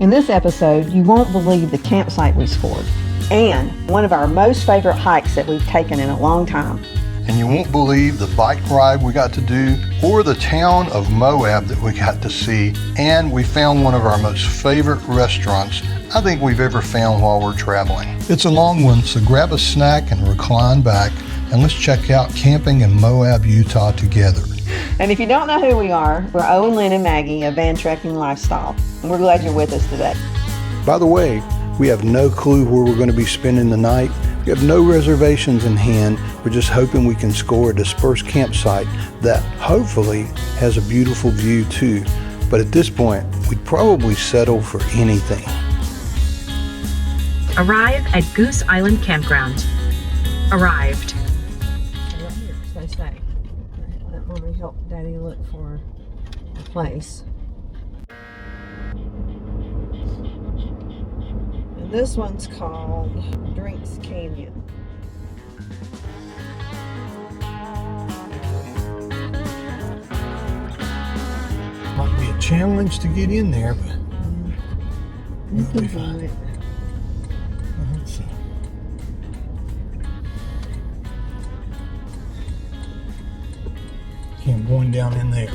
In this episode, you won't believe the campsite we scored, and one of our most favorite hikes that we've taken in a long time. And you won't believe the bike ride we got to do, or the town of Moab that we got to see. And we found one of our most favorite restaurants I think we've ever found while we're traveling. It's a long one, so grab a snack and recline back, and let's check out camping in Moab, Utah together. And if you don't know who we are, we're Owen, Lynn, and Maggie of Van Trekking Lifestyle. And we're glad you're with us today. By the way, we have no clue where we're going to be spending the night. We have no reservations in hand. We're just hoping we can score a dispersed campsite that hopefully has a beautiful view too. But at this point, we'd probably settle for anything. Arrive at Goose Island Campground. Arrived. Right here, stay. Let Mommy help Daddy look for a place. And this one's called Drinks Canyon. Might be a challenge to get in there, but You can do it. let's see. Okay, I'm going down in there.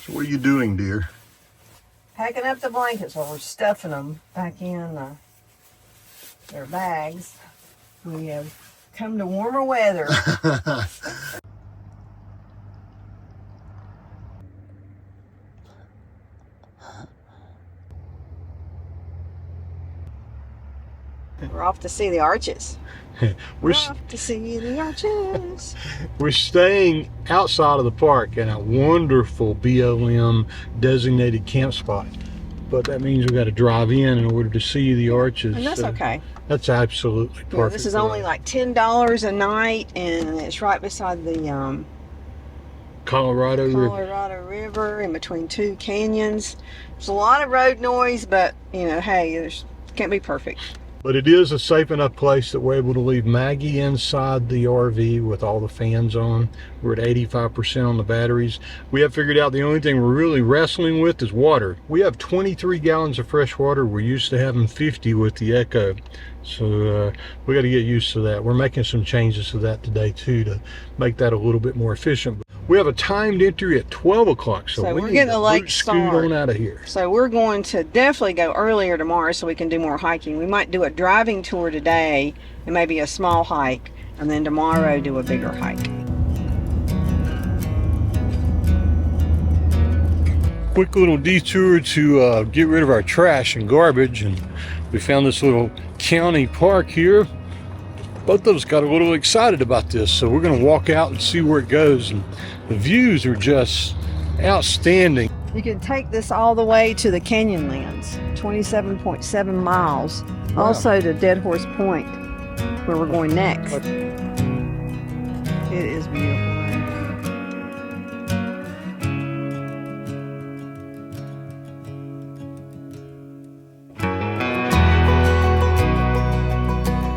So what are you doing, dear? Packing up the blankets while we're stuffing them back in their bags. We have come to warmer weather. We're off to see the arches. We're off to see the arches. We're staying outside of the park in a wonderful BLM designated camp spot. But that means we got to drive in order to see the arches. And that's okay. That's absolutely perfect. Yeah, this is only like $10 a night, and it's right beside the Colorado River in between two canyons. There's a lot of road noise, but you know, hey, there's can't be perfect. But it is a safe enough place that we're able to leave Maggie inside the RV with all the fans on. We're at 85% on the batteries. We have figured out the only thing we're really wrestling with is water. We have 23 gallons of fresh water. We're used to having 50 with the Echo. So we got to get used to that. We're making some changes to that today too to make that a little bit more efficient. We have a timed entry at 12 o'clock, so we're getting a late start. Scoot on out of here. So we're going to definitely go earlier tomorrow so we can do more hiking. We might do a driving tour today and maybe a small hike, and then tomorrow do a bigger hike. Quick little detour to get rid of our trash and garbage, and we found this little county park here. Both of us got a little excited about this, so we're going to walk out and see where it goes. And the views are just outstanding. You can take this all the way to the Canyonlands, 27.7 miles. Wow. Also to Dead Horse Point, where we're going next. It is beautiful.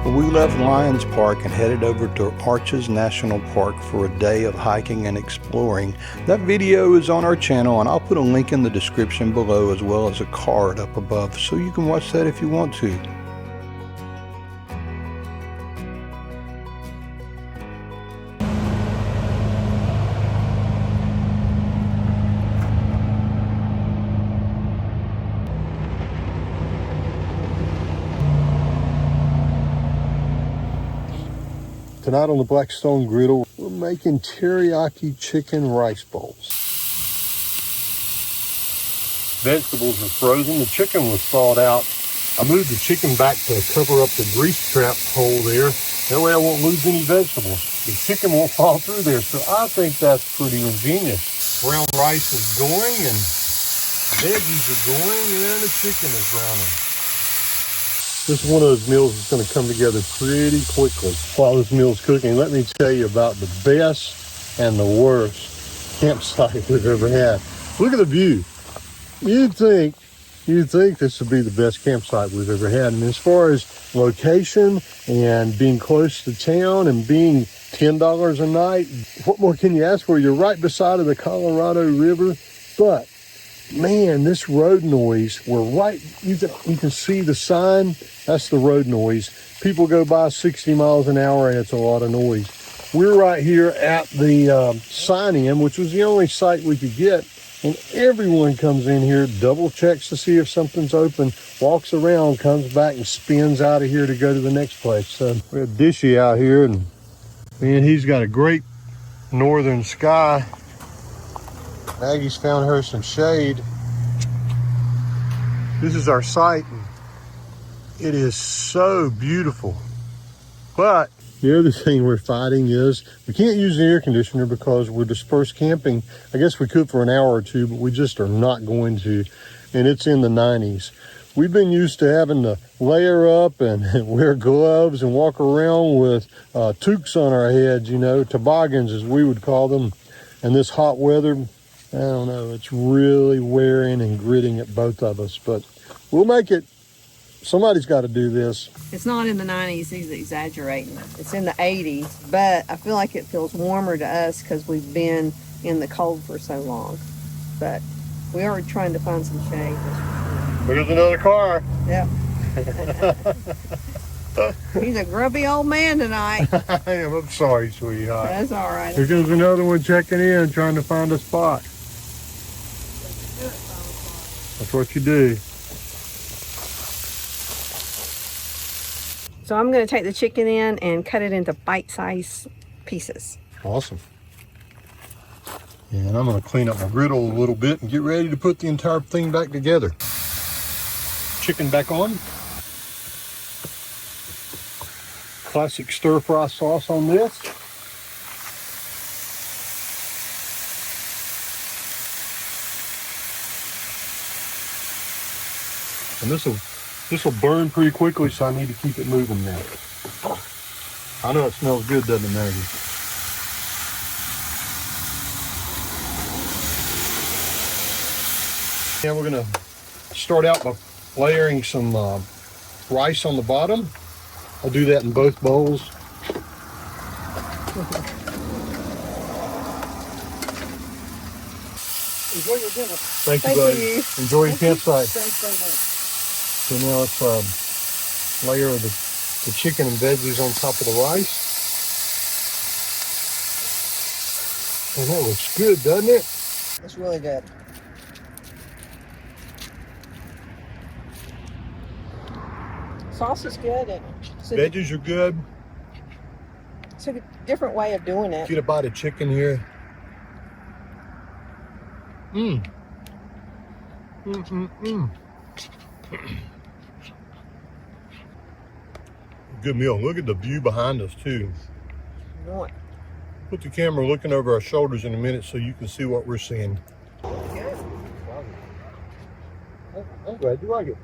We left Lions Park and headed over to Arches National Park for a day of hiking and exploring. That video is on our channel, and I'll put a link in the description below as well as a card up above, so you can watch that if you want to. Tonight on the Blackstone griddle, we're making teriyaki chicken rice bowls. Vegetables are frozen. The chicken was thawed out I moved the chicken back to cover up the grease trap hole there. That way I won't lose any vegetables. The chicken won't fall through there. So I think that's pretty ingenious. Brown rice is going and veggies are going and the chicken is browning. This is one of those meals that's going to come together pretty quickly while this meal's cooking. Let me tell you about the best and the worst campsite we've ever had. Look at the view. You'd think this would be the best campsite we've ever had. And as far as location and being close to town and being $10 a night, what more can you ask for? You're right beside of the Colorado River. But man, this road noise, we're right, you can see the sign, that's the road noise. People go by 60 miles an hour and it's a lot of noise. We're right here at the sign-in, which was the only site we could get. And everyone comes in here, double checks to see if something's open, walks around, comes back and spins out of here to go to the next place. So we have Dishy out here and man, he's got a great northern sky. Maggie's found her some shade. This is our site. It is so beautiful. But the other thing we're fighting is we can't use the air conditioner because we're dispersed camping. I guess we could for an hour or two, but we just are not going to. And it's in the 90s. We've been used to having to layer up and wear gloves and walk around with toques on our heads, you know, toboggans as we would call them. And this hot weather, I don't know, it's really wearing and gritting at both of us, but we'll make it. Somebody's got to do this. It's not in the 90s, he's exaggerating. It's in the 80s, but I feel like it feels warmer to us because we've been in the cold for so long. But we are trying to find some shade. There's another car. Yep. He's a grubby old man tonight. I am. I'm sorry, sweetheart. That's all right. Here comes another one checking in, trying to find a spot. That's what you do. So I'm going to take the chicken in and cut it into bite-sized pieces. Awesome. And I'm going to clean up my griddle a little bit and get ready to put the entire thing back together. Chicken back on. Classic stir-fry sauce on this. And this will burn pretty quickly, so I need to keep it moving now. I know it smells good, doesn't it, Maggie? And we're gonna start out by layering some rice on the bottom. I'll do that in both bowls. Enjoy your dinner. Thank you, buddy. You. Enjoy your campsite. Thanks very much. So now let's layer the chicken and veggies on top of the rice. And that looks good, doesn't it? It's really good. Sauce is good. Veggies are good. It's a different way of doing it. Get a bite of chicken here. Mmm. Good meal. Look at the view behind us too. Right. Put the camera looking over our shoulders in a minute so you can see what we're seeing. Good. I'm glad you like it.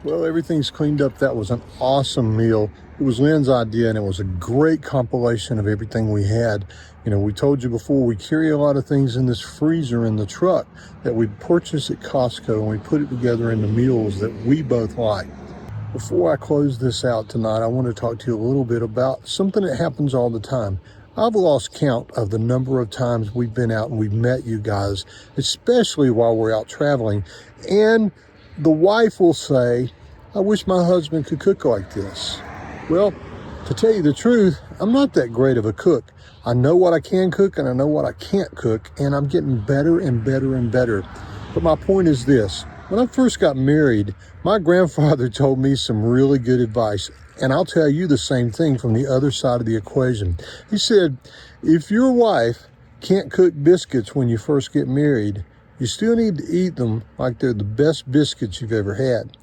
Well, everything's cleaned up. That was an awesome meal. It was Lynn's idea, and it was a great compilation of everything we had. You know, we told you before, we carry a lot of things in this freezer in the truck that we purchased at Costco, and we put it together into meals that we both like. Before I close this out tonight, I want to talk to you a little bit about something that happens all the time. I've lost count of the number of times we've been out and we've met you guys, especially while we're out traveling. And the wife will say, I wish my husband could cook like this. Well, to tell you the truth, I'm not that great of a cook. I know what I can cook and I know what I can't cook, and I'm getting better and better and better. But my point is this. When I first got married, my grandfather told me some really good advice, and I'll tell you the same thing from the other side of the equation. He said, if your wife can't cook biscuits when you first get married, you still need to eat them like they're the best biscuits you've ever had.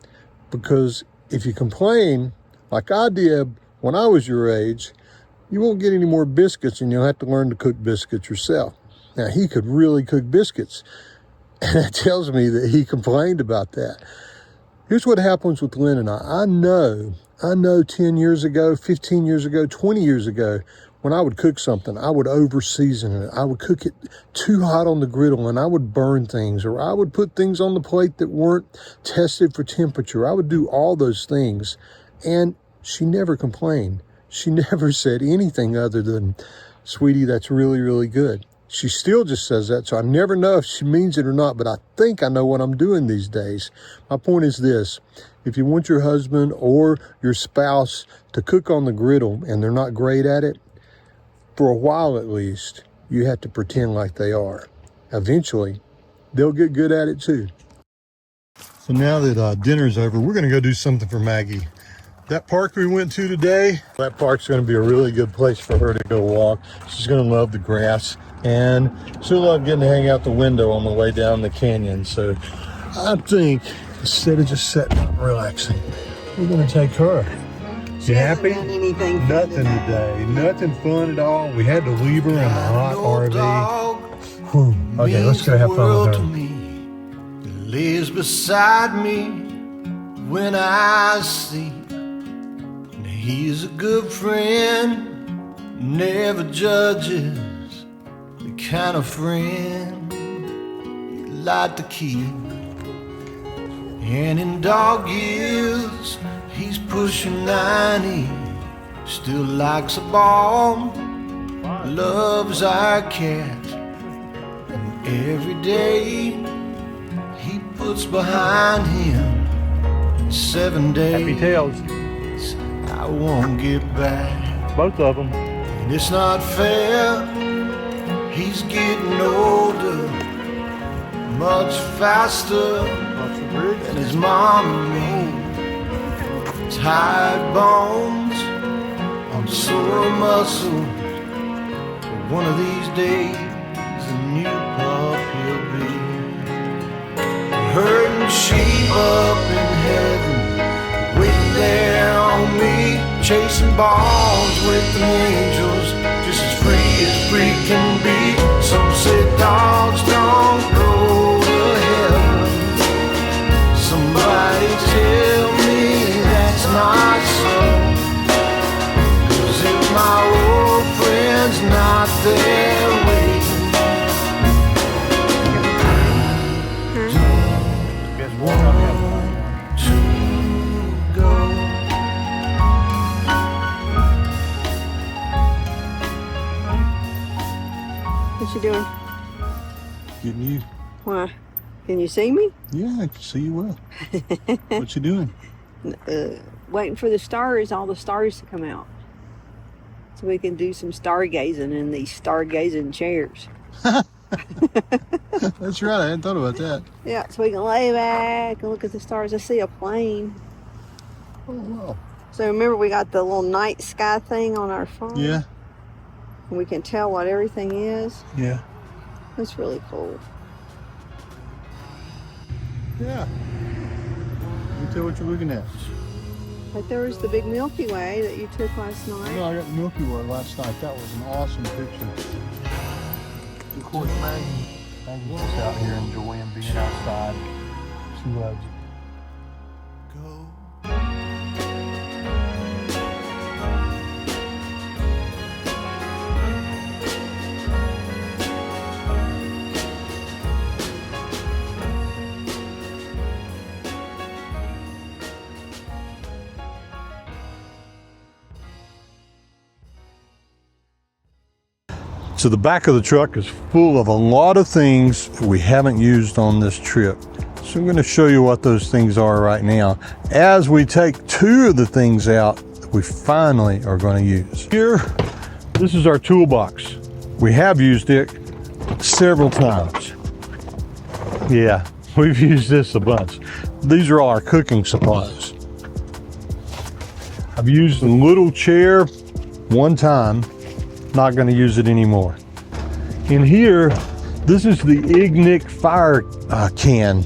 Because if you complain, like I did when I was your age, you won't get any more biscuits and you'll have to learn to cook biscuits yourself. Now, he could really cook biscuits. And that tells me that he complained about that. Here's what happens with Lynn and I. I know 10 years ago, 15 years ago, 20 years ago, when I would cook something, I would over-season it. I would cook it too hot on the griddle and I would burn things, or I would put things on the plate that weren't tested for temperature. I would do all those things. And she never complained. She never said anything other than, sweetie, that's really, really good. She still just says that, so I never know if she means it or not, but I think I know what I'm doing these days. My point is this: if you want your husband or your spouse to cook on the griddle and they're not great at it, for a while at least, you have to pretend like they are. Eventually, they'll get good at it too. So now that dinner's over, we're gonna go do something for Maggie. That park we went to today, that park's gonna be a really good place for her to go walk. She's gonna love the grass, and she'll love getting to hang out the window on the way down the canyon. So I think instead of just sitting and relaxing, we're gonna take her. You happy? Anything Nothing today. Nothing fun at all. We had to leave her in a hot RV. Whew. Okay, let's go have fun with her. It lays beside me when I sleep. And he's a good friend, never judges, the kind of friend you like to keep. And in dog years, he's pushing 90, still likes a ball, loves our cat. And every day he puts behind him 7 days. Happy tails. I won't get back. Both of them. And it's not fair, he's getting older, much faster than his mom and me. Tired bones on sore muscles, but one of these days a new pup he'll be. Herding sheep up in heaven, waiting there on me, chasing balls with the angels, just as free can be. Some say dogs don't go to heaven. Somebody tell me that's not so. 'Cause if my old friend's not there waiting, Guess what? to go. What you doing? Getting you. Why? Can you see me? Yeah, I can see you well. What you doing? Waiting for the stars, all the stars to come out, so we can do some stargazing in these stargazing chairs. That's right, I hadn't thought about that. Yeah, so we can lay back and look at the stars. I see a plane. Oh, wow. So remember, we got the little night sky thing on our phone? Yeah, And we can tell what everything is. yeah. That's really cool. Yeah. You tell what you're looking at. Like there was the big Milky Way that you took last night. No, I got the Milky Way last night. That was an awesome picture. Of course, Maggie's just out here enjoying being outside. She loves it. So the back of the truck is full of a lot of things we haven't used on this trip. So I'm going to show you what those things are right now as we take two of the things out that we finally are going to use. Here, this is our toolbox. We have used it several times. Yeah, we've used this a bunch. These are all our cooking supplies. I've used a little chair one time. Not going to use it anymore. In here, this is the Ignic fire can.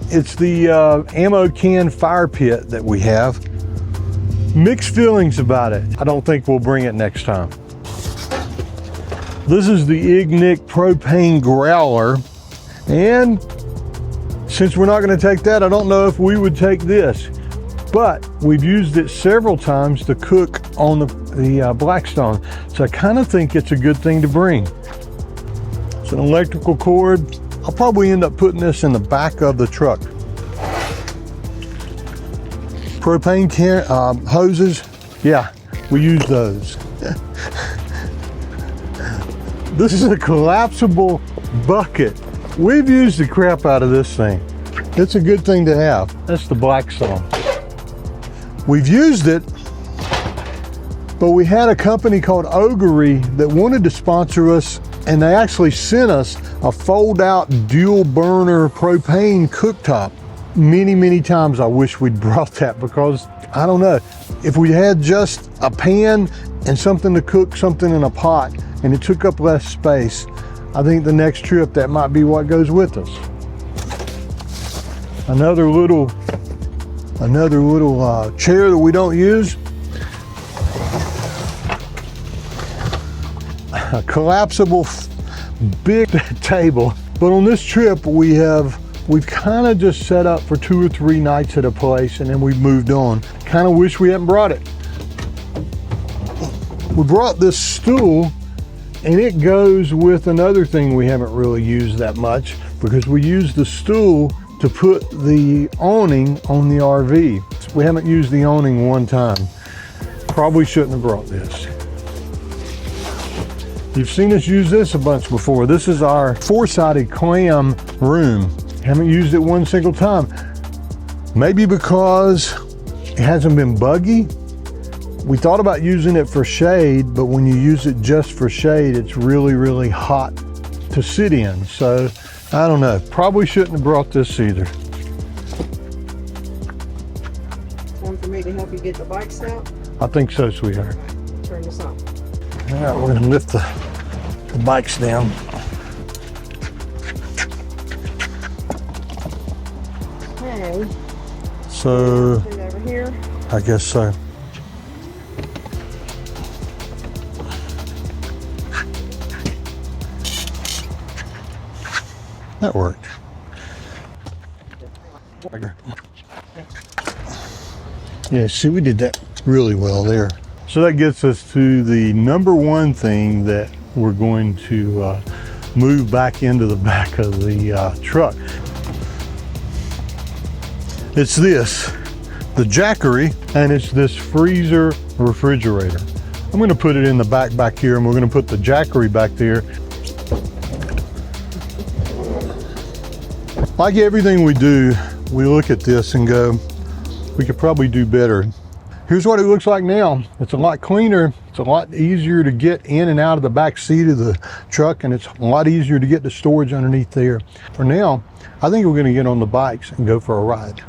It's the ammo can fire pit that we have. Mixed feelings about it. I don't think we'll bring it next time. This is the Ignic propane growler. And since we're not going to take that, I don't know if we would take this. But we've used it several times to cook on the Blackstone. So I kind of think it's a good thing to bring. It's an electrical cord. I'll probably end up putting this in the back of the truck. Propane hoses, yeah, we use those. This is a collapsible bucket. We've used the crap out of this thing. It's a good thing to have. That's the Blackstone. We've used it, but we had a company called Ogre that wanted to sponsor us, and they actually sent us a fold-out dual burner propane cooktop. Many times I wish we'd brought that, because I don't know, if we had just a pan and something to cook something in a pot and it took up less space, I think the next trip that might be what goes with us. Another little chair that we don't use. A collapsible big table. But on this trip we've kind of just set up for 2 or 3 nights at a place, and then we've moved on. Kind of wish we hadn't brought it. We brought this stool, and it goes with another thing we haven't really used that much, because we used the stool to put the awning on the RV. We haven't used the awning one time. Probably shouldn't have brought this. You've seen us use this a bunch before. This is our 4-sided clam room. Haven't used it one single time. Maybe because it hasn't been buggy. We thought about using it for shade, but when you use it just for shade, it's really hot to sit in. So I don't know, probably shouldn't have brought this either. Time for me to help you get the bikes out? I think so, sweetheart. Turn this on. All right, we're gonna lift the bikes down. Okay. So, Put it over here. I guess so. That worked. Yeah, see, we did that really well there. So that gets us to the number one thing that we're going to move back into the back of the truck. It's this, the Jackery, and it's this freezer refrigerator. I'm gonna put it in the back here, and we're gonna put the Jackery back there. Like everything we do, we look at this and go, we could probably do better. Here's what it looks like now. It's a lot cleaner. It's a lot easier to get in and out of the back seat of the truck, and it's a lot easier to get the storage underneath there. For now, I think we're gonna get on the bikes and go for a ride.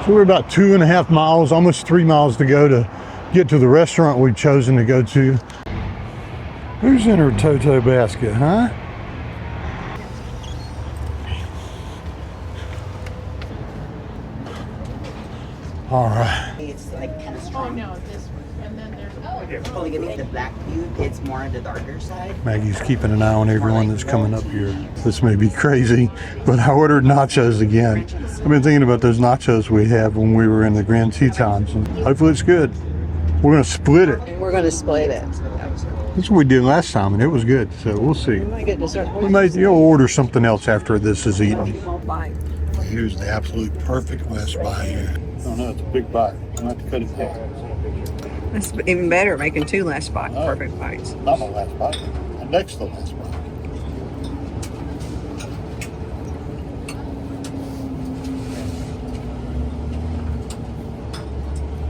So we're about 2.5 miles, almost 3 miles to go to get to the restaurant we've chosen to go to. Who's in her Toto basket, huh? All right. It's like kind of strong. Oh no, this one. And then there's only gonna be the black view. It's more on the darker side. Maggie's keeping an eye on everyone that's coming up here. This may be crazy, but I ordered nachos again. I've been thinking about those nachos we had when we were in the Grand Tetons, and hopefully it's good. We're gonna split it. We're going to split it. That's what we did last time, and it was good, so we'll see. We might get dessert. We may, you'll order something else after this is eaten. Small bite. Here's the absolute perfect last bite here. Oh no, it's a big bite. I'm gonna have to cut it down. That's even better, making 2 last bite, perfect bites. Not my last bite. The next to last bite.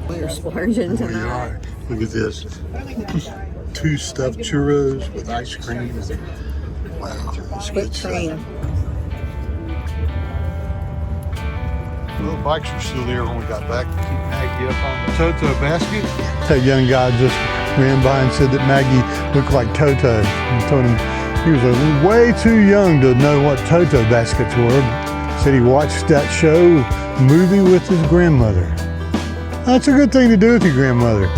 We're splurging There you tonight. are. Look at this. 2 stuffed churros with ice cream. Wow. It's good Whipped stuff. cream. little bikes were still there when we got back to keep Maggie up on the Toto basket. That young guy just ran by and said that Maggie looked like Toto. And told him he was way too young to know what Toto baskets were. Said he watched that show movie with his grandmother. That's a good thing to do with your grandmother.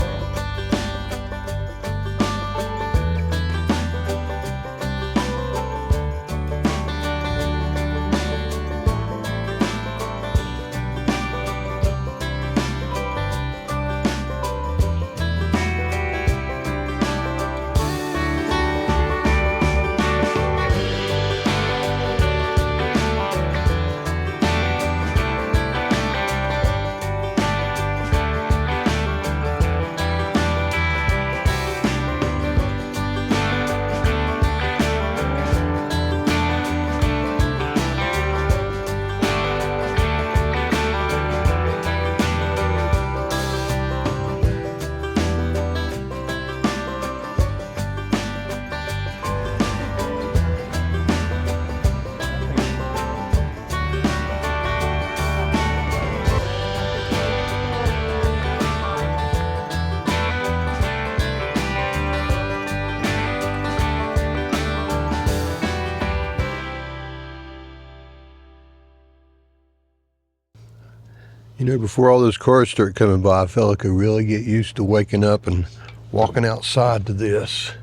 You know, before all those cars start coming by, I felt like I really get used to waking up and walking outside to this.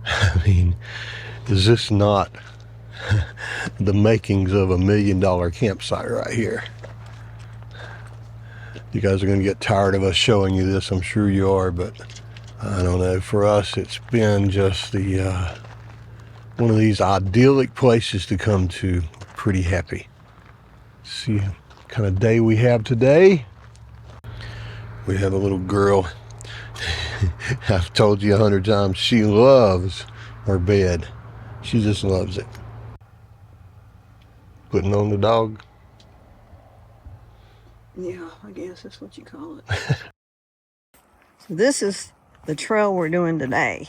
I mean, is this not the makings of $1 million campsite right here? You guys are going to get tired of us showing you this, I'm sure you are, but I don't know. For us, it's been just the one of these idyllic places to come to. Pretty happy. See what kind of day we have today. We have a little girl. I've told you 100 times, she loves her bed. She just loves it. Putting on the dog. Yeah, I guess that's what you call it. So this is the trail we're doing today.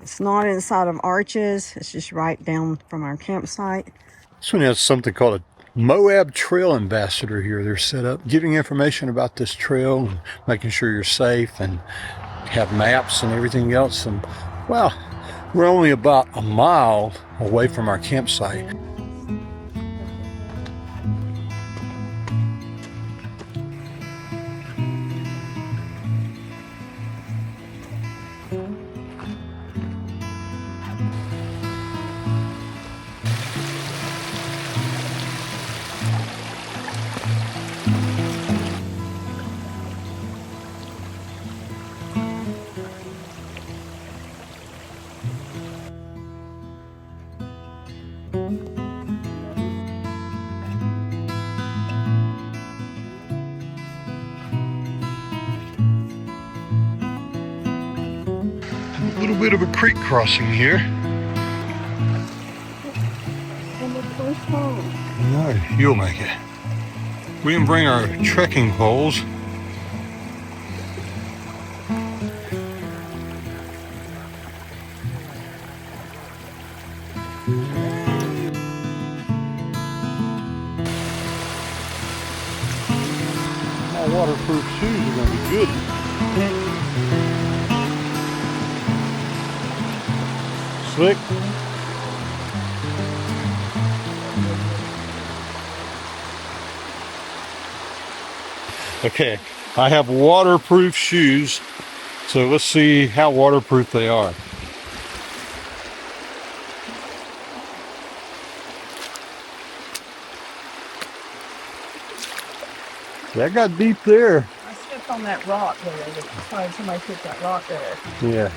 It's not inside of Arches. It's just right down from our campsite. This one has something called a Moab Trail Ambassador here. They're set up giving information about this trail and making sure you're safe, and have maps and everything else. And well, we're only about a mile away from our campsite. A little bit of a creek crossing here. No, you'll make it. We didn't bring our trekking poles. My waterproof shoes are going to be good. Slick. Okay, I have waterproof shoes, so let's see how waterproof they are. That got deep there. I stepped on that rock there. Somebody put that rock there. Yeah.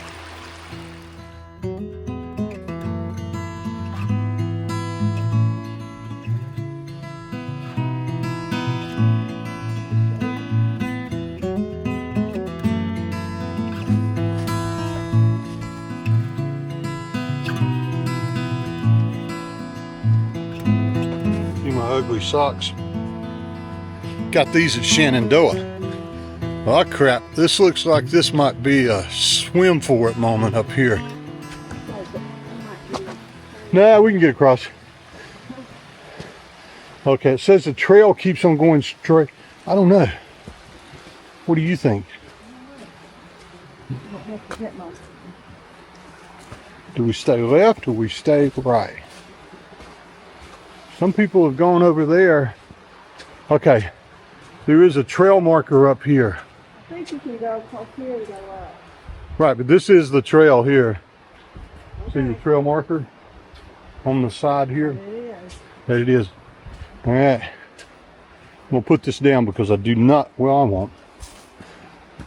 See my ugly socks. Got these at Shenandoah. Oh crap, this looks like this might be a swim for it moment up here. Nah, we can get across. Okay, it says the trail keeps on going straight. I don't know. What do you think? Do we stay left or we stay right? Some people have gone over there. Okay, there is a trail marker up here. I think you can go across here and go up. Right, but this is the trail here. See the trail marker on the side here? It is. There it is. All right. I'm gonna put this down because I do not, well, I won't.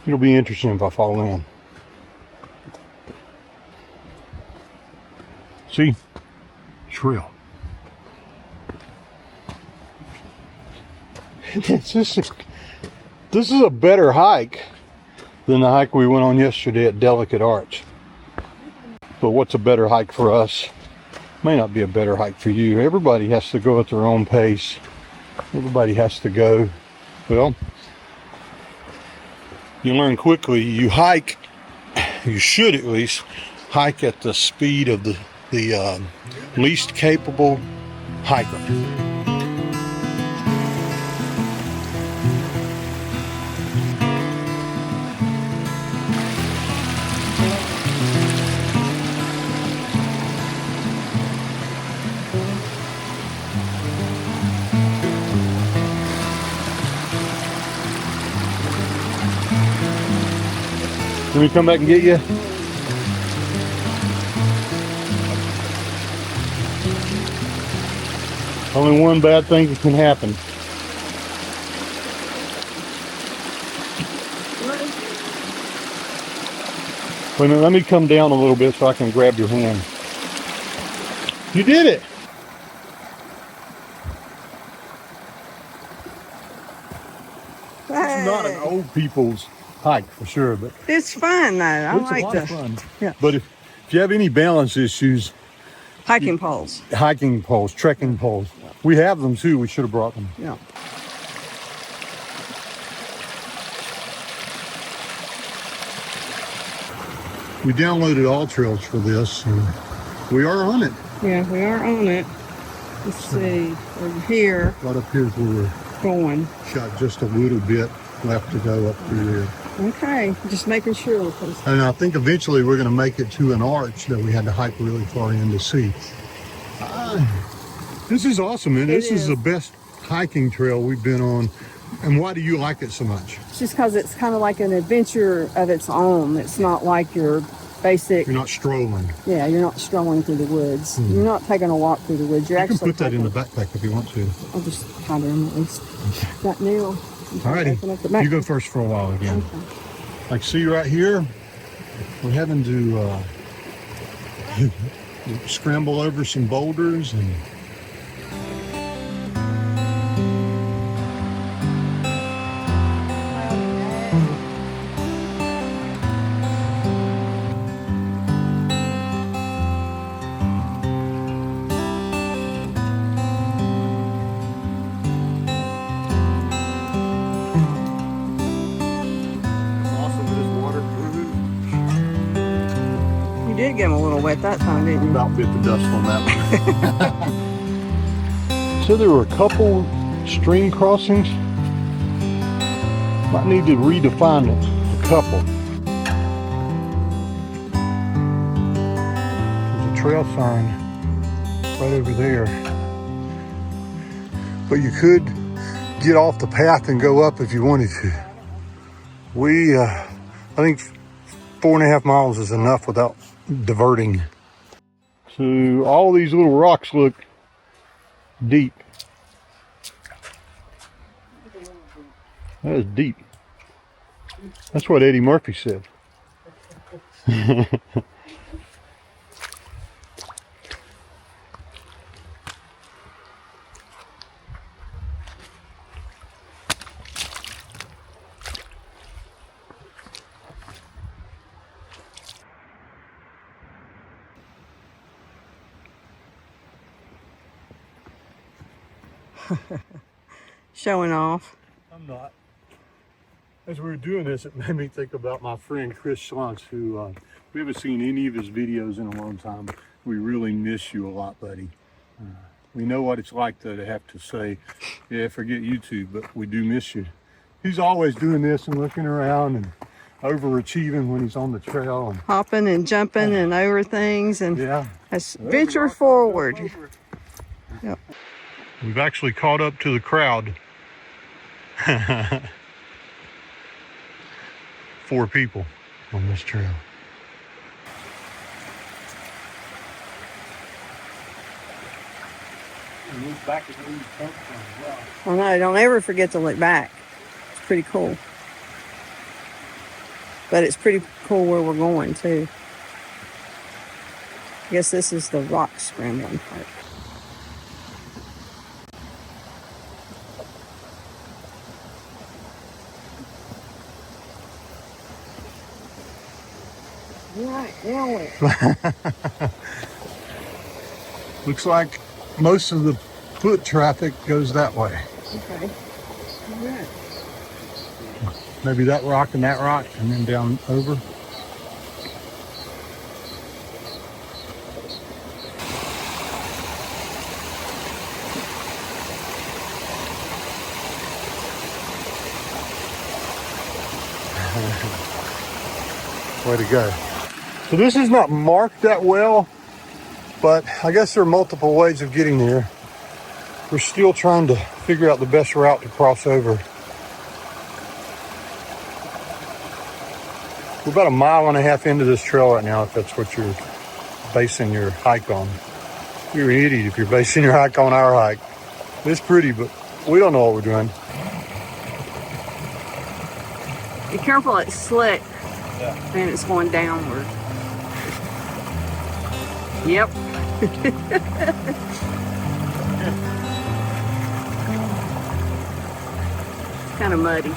It'll be interesting if I fall in. See? Trail. This is a better hike than the hike we went on yesterday at Delicate Arch. But what's a better hike for us? May not be a better hike for you. Everybody has to go at their own pace. Everybody has to go. Well, you learn quickly. You hike, you should at least hike at the speed of the least capable hiker. Let me come back and get you. Only one bad thing that can happen. Wait a minute, let me come down a little bit so I can grab your hand. You did it! It's not an old people's hike for sure, but It's fun though. I it's like a lot the of fun. Yeah. But if you have any balance issues, hiking poles. hiking poles, trekking poles, we have them too. We should have brought them. Yeah. We downloaded all trails for this, and we are on it. Yeah, we are on it. Let's see. Over here, Right up here's where we're going. got just a little bit left to go up through there. Okay, just making sure. Because And I think eventually we're going to make it to an arch that we had to hike really far in to see. This is awesome, man. This is the best hiking trail we've been on. And why do you like it so much? it's just because it's kind of like an adventure of its own. It's not like your basic. You're not strolling. Yeah, you're not strolling through the woods. You're not taking a walk through the woods. You're You can actually put that in the taking- backpack if you want to. I'll just hide in at least. Got Neil. Alrighty, you go first for a while again. Like, see right here, we're having to scramble over some boulders and You did get him a little wet that time, didn't you? about bit the dust on that one. So there were a couple stream crossings. Might need to redefine it. A couple. There's a trail sign right over there. But you could get off the path and go up if you wanted to. We, I think 4.5 miles is enough without diverting. So all these little rocks look deep. That is deep. That's what Eddie Murphy said. Showing off. I'm not. As we were doing this, it made me think about my friend Chris Schlunks, who we haven't seen any of his videos in a long time. We really miss you a lot, buddy. We know what it's like though to have to say, yeah, forget YouTube, but we do miss you. He's always doing this and looking around and overachieving when he's on the trail. And, Hopping and jumping and over things, and yeah. let's venture forward. Yep. We've actually caught up to the crowd. 4 people on this trail. Well, no, don't ever forget to look back. It's pretty cool. But it's pretty cool where we're going too. I guess this is the rock scrambling part. Right, now it. Looks like most of the foot traffic goes that way. Okay. All right. Maybe that rock and then down over. Way to go. So this is not marked that well, but I guess there are multiple ways of getting there. We're still trying to figure out the best route to cross over. We're about 1.5 miles into this trail right now, if that's what you're basing your hike on. You're an idiot if you're basing your hike on our hike. It's pretty, but we don't know what we're doing. Be careful, it's slick. Yeah. And it's going downward. Yep. It's kind of muddy.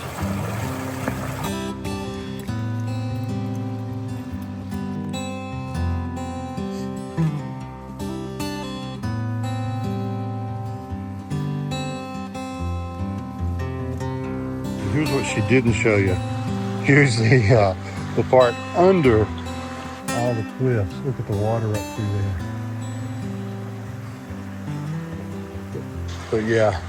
Here's what she didn't show you. Here's the part under all the cliffs. Look at the water up through there. But yeah,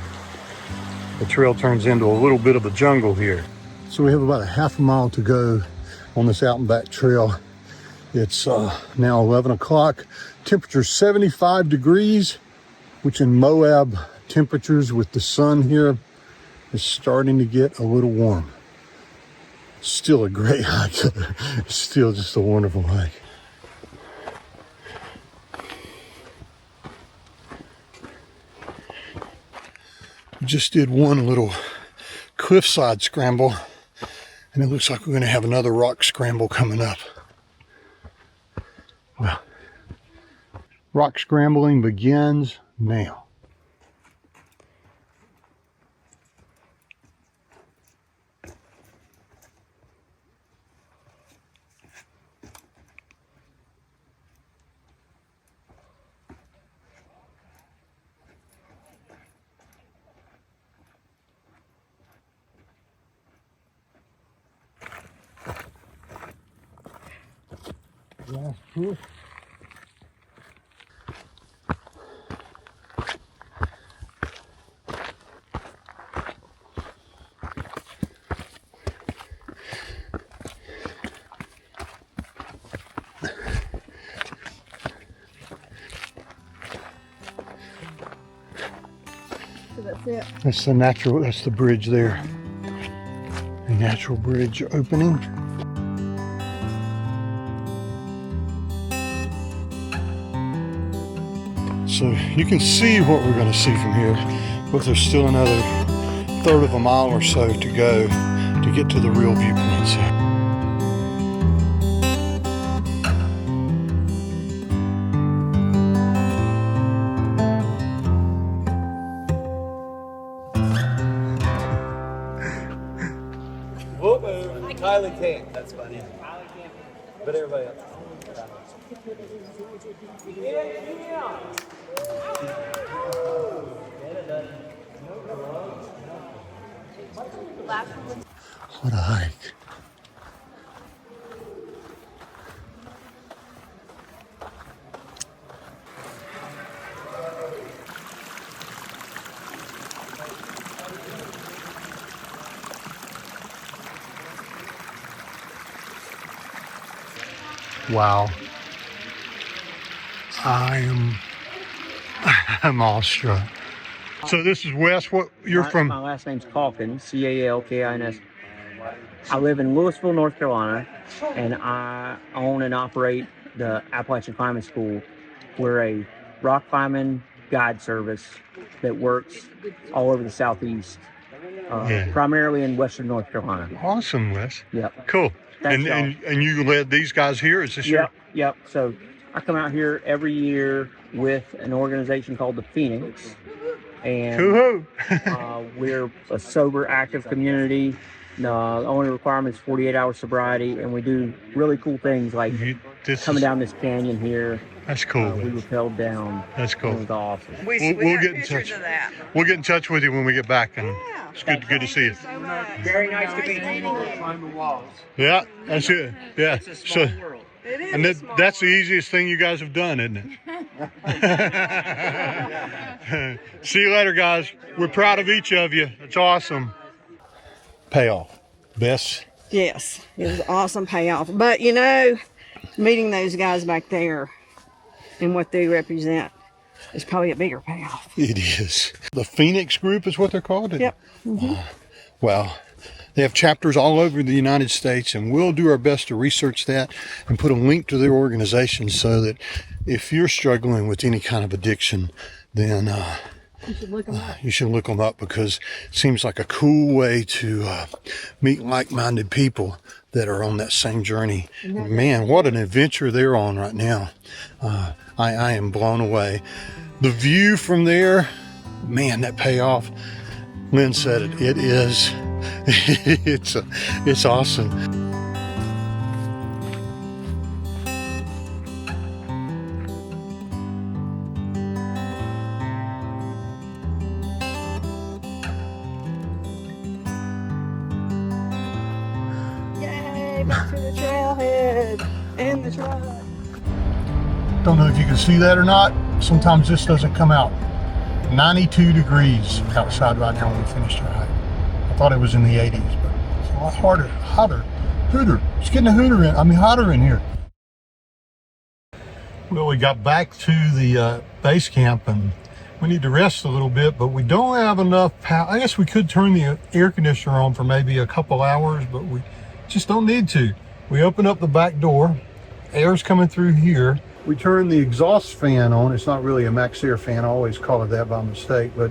the trail turns into a little bit of a jungle here. So we have about 1/2 mile to go on this out and back trail. It's now 11 o'clock. Temperature 75 degrees, which in Moab temperatures with the sun here is starting to get a little warm. Still a great hike. Still just a wonderful hike. We just did one little cliffside scramble, and it looks like we're going to have another rock scramble coming up. Well, rock scrambling begins now. Last push. So that's it. That's the natural, that's the bridge there. The natural bridge opening. So you can see what we're going to see from here, but there's still another 1/3 of a mile or so to go to get to the real viewpoints. Kylie can't. That's funny. But everybody else. What a hike. Wow. I'm awestruck. So this is Wes. What you're from? My last name's Calkins, Calkins. I live in Louisville, North Carolina, and I own and operate the Appalachian Climbing School. We're a rock climbing guide service that works all over the Southeast, primarily in Western North Carolina. Awesome, Wes. Yep. Cool. Thanks, And you led these guys here? Is this your? Yep. So I come out here every year with an organization called the Phoenix, and we're a sober, active community. The only requirement is 48-hour sobriety, and we do really cool things like coming down this canyon here. That's cool. We rappelled down. That's cool. It was awesome. We We'll got get in pictures touch. of that. We'll get in touch with you when we get back, and Yeah. it's good to see you. So much. Very nice to be here. Climb the walls. Yeah, that's it. Yeah. It's a small world. It is And a small that's the world. easiest thing you guys have done, isn't it? See you later, guys. We're proud of each of you. It's awesome. Payoff. Best. Yes, it was an awesome payoff. But you know, meeting those guys back there and what they represent is probably a bigger payoff. It is. The Phoenix Group is what they're called? Yep. Well, they have chapters all over the United States, and we'll do our best to research that and put a link to their organization so that if you're struggling with any kind of addiction, then You should look them up. you should look them up, because it seems like a cool way to meet like-minded people that are on that same journey. Man, what an adventure they're on right now. I am blown away. The view from there, man, that payoff, Lynn said it, it is, it's awesome. Yay, back to the trailhead and the truck. Don't know if you can see that or not. Sometimes this doesn't come out. 92 degrees outside right now when we finished our hike. I thought it was in the 80s, but it's a lot hotter. It's getting hotter in here. Well, we got back to the base camp, and we need to rest a little bit, but we don't have enough power. I guess we could turn the air conditioner on for maybe a couple hours, but we just don't need to. We open up the back door, air's coming through here. We turn the exhaust fan on. It's not really a Max Air fan. I always call it that by mistake, but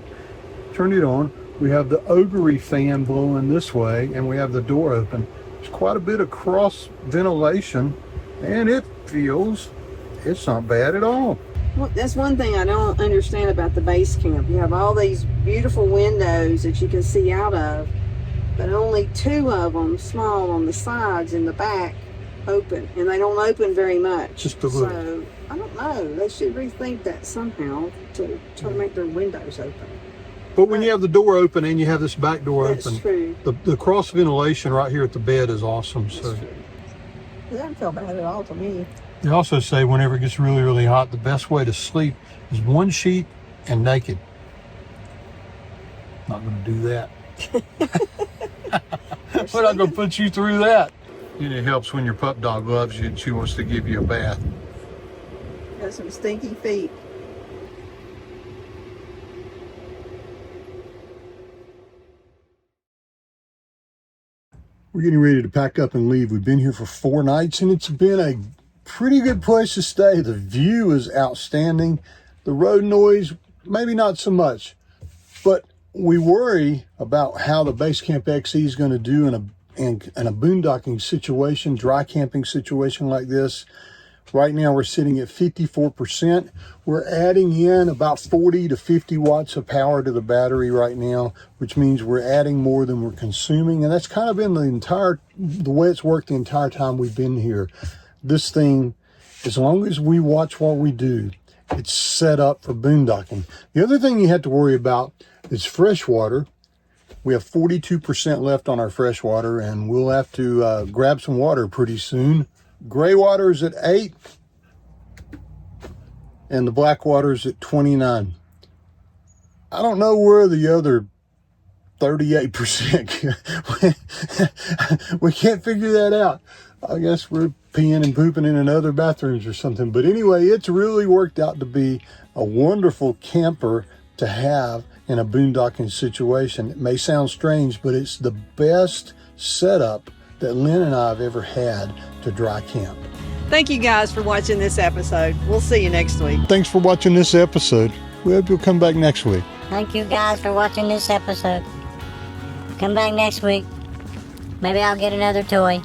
turn it on. We have the augury fan blowing this way, and we have the door open. There's quite a bit of cross ventilation, and it's not bad at all. Well, that's one thing I don't understand about the base camp. You have all these beautiful windows that you can see out of, but only 2 of them, small on the sides in the back, open, and they don't open very much. Just a little. So I don't know. They should rethink that somehow to try to make their windows open. But when you have the door open and you have this back door That's open, true. the cross ventilation right here at the bed is awesome. So It doesn't feel bad at all to me. they also say whenever it gets really, really hot, the best way to sleep is one sheet and naked. Not going to do that. We're not going to put you through that. And it helps when your pup dog loves you and she wants to give you a bath. Got some stinky feet. We're getting ready to pack up and leave. We've been here for 4 nights, and it's been a pretty good place to stay. The view is outstanding. The road noise, maybe not so much, but we worry about how the Basecamp XE is going to do in a boondocking situation, dry camping situation like this. Right now we're sitting at 54%. We're adding in about 40 to 50 watts of power to the battery right now, which means we're adding more than we're consuming. And that's kind of been the way it's worked the entire time we've been here. This thing, as long as we watch what we do, it's set up for boondocking. The other thing you have to worry about is fresh water. We have 42% left on our fresh water, and we'll have to grab some water pretty soon. Gray water is at 8, and the black water is at 29. I don't know where the other 38%, we can't figure that out. I guess we're peeing and pooping in other bathrooms or something. But anyway, it's really worked out to be a wonderful camper to have in a boondocking situation. It may sound strange, but it's the best setup that Lynn and I have ever had to dry camp. Thank you guys for watching this episode. We'll see you next week. Thanks for watching this episode. We hope you'll come back next week. Thank you guys for watching this episode. Come back next week. Maybe I'll get another toy.